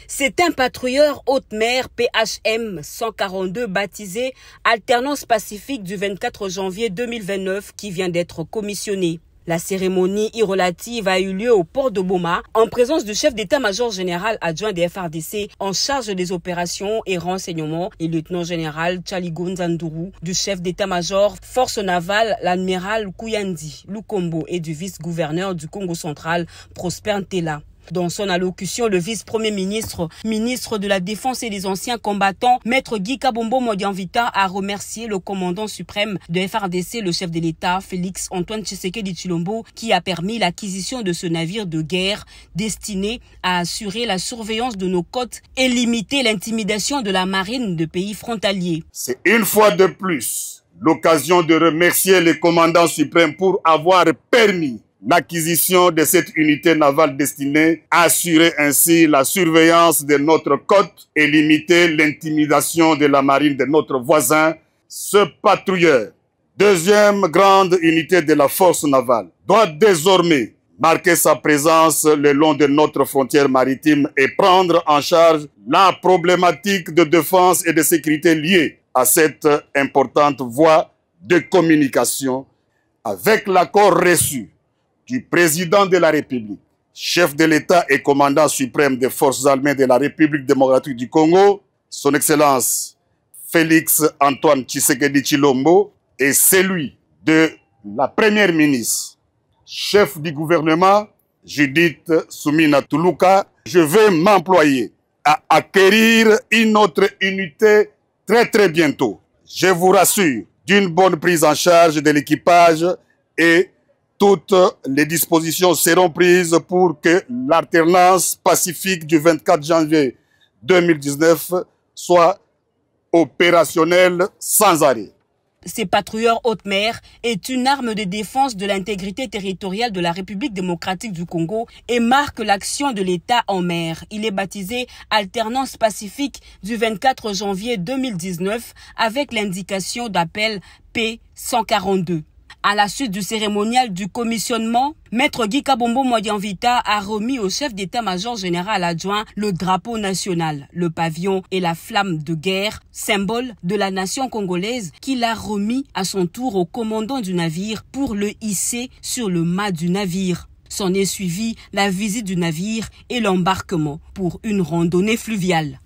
C'est un patrouilleur haute mer PHM 142 baptisé Alternance Pacifique du 24 janvier 2029 qui vient d'être commissionné. La cérémonie relative a eu lieu au port de Boma en présence du chef d'état-major général adjoint des FARDC en charge des opérations et renseignements et lieutenant-général Tchaligo Nzandourou, du chef d'état-major force navale l'admiral Kouyandi Lukombo et du vice-gouverneur du Congo central Prosper Ntela. Dans son allocution, le vice-premier ministre, ministre de la Défense et des anciens combattants, maître Guy Kabombo Modianvita, a remercié le commandant suprême de FARDC, le chef de l'État, Félix Antoine Tshisekedi Tshilombo, qui a permis l'acquisition de ce navire de guerre destiné à assurer la surveillance de nos côtes et limiter l'intimidation de la marine de pays frontaliers. C'est une fois de plus l'occasion de remercier le commandant suprême pour avoir permis l'acquisition de cette unité navale destinée à assurer ainsi la surveillance de notre côte et limiter l'intimidation de la marine de notre voisin. Ce patrouilleur, deuxième grande unité de la force navale, doit désormais marquer sa présence le long de notre frontière maritime et prendre en charge la problématique de défense et de sécurité liée à cette importante voie de communication avec l'accord reçu du président de la République, chef de l'État et commandant suprême des forces armées de la République démocratique du Congo, son Excellence Félix Antoine Tshisekedi Tshilombo, et celui de la première ministre, chef du gouvernement, Judith Soumina Toulouka. Je vais m'employer à acquérir une autre unité très bientôt. Je vous rassure d'une bonne prise en charge de l'équipage et toutes les dispositions seront prises pour que l'alternance pacifique du 24 janvier 2019 soit opérationnelle sans arrêt. Ces patrouilleurs haute mer est une arme de défense de l'intégrité territoriale de la République démocratique du Congo et marque l'action de l'État en mer. Il est baptisé Alternance Pacifique du 24 janvier 2019 avec l'indication d'appel P142. À la suite du cérémonial du commissionnement, maître Guy Kabombo Modianvita a remis au chef d'état-major général adjoint le drapeau national, le pavillon et la flamme de guerre, symbole de la nation congolaise, qu'il a remis à son tour au commandant du navire pour le hisser sur le mât du navire. S'en est suivi la visite du navire et l'embarquement pour une randonnée fluviale.